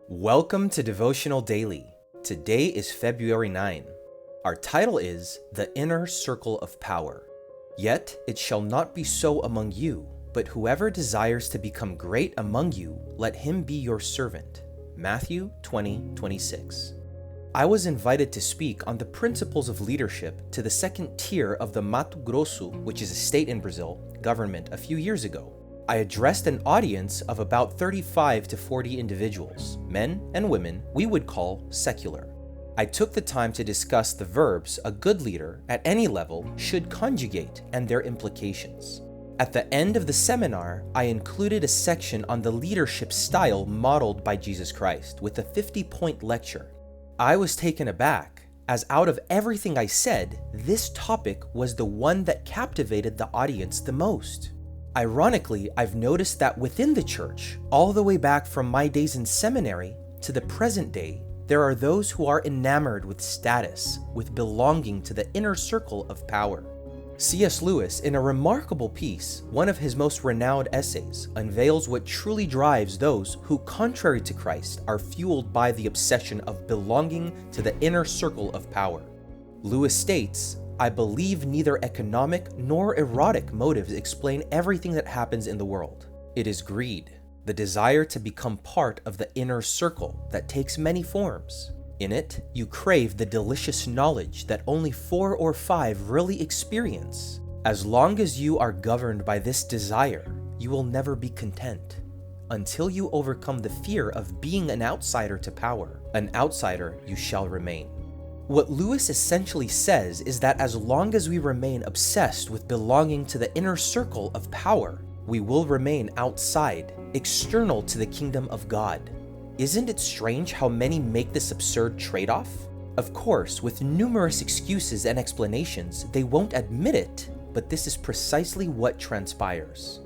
Welcome to Devotional Daily. Today is February 9. Our title is The Inner Circle of Power. Yet it shall not be so among you, but whoever desires to become great among you, let him be your servant. Matthew 20:26. I was invited to speak on the principles of leadership to the second tier of the Mato Grosso, which is a state in Brazil, government a few years ago. I addressed an audience of about 35 to 40 individuals, men and women we would call secular. I took the time to discuss the verbs a good leader at any level should conjugate and their implications. At the end of the seminar, I included a section on the leadership style modeled by Jesus Christ with a 50-point lecture. I was taken aback, as out of everything I said, this topic was the one that captivated the audience the most. Ironically, I've noticed that within the church, all the way back from my days in seminary to the present day, there are those who are enamored with status, with belonging to the inner circle of power. C.S. Lewis, in a remarkable piece, one of his most renowned essays, unveils what truly drives those who, contrary to Christ, are fueled by the obsession of belonging to the inner circle of power. Lewis states, "I believe neither economic nor erotic motives explain everything that happens in the world. It is greed, the desire to become part of the inner circle that takes many forms. In it, you crave the delicious knowledge that only 4 or 5 really experience. As long as you are governed by this desire, you will never be content. Until you overcome the fear of being an outsider to power, an outsider you shall remain." What Lewis essentially says is that as long as we remain obsessed with belonging to the inner circle of power, we will remain outside, external to the kingdom of God. Isn't it strange how many make this absurd trade-off? Of course, with numerous excuses and explanations, they won't admit it, but this is precisely what transpires.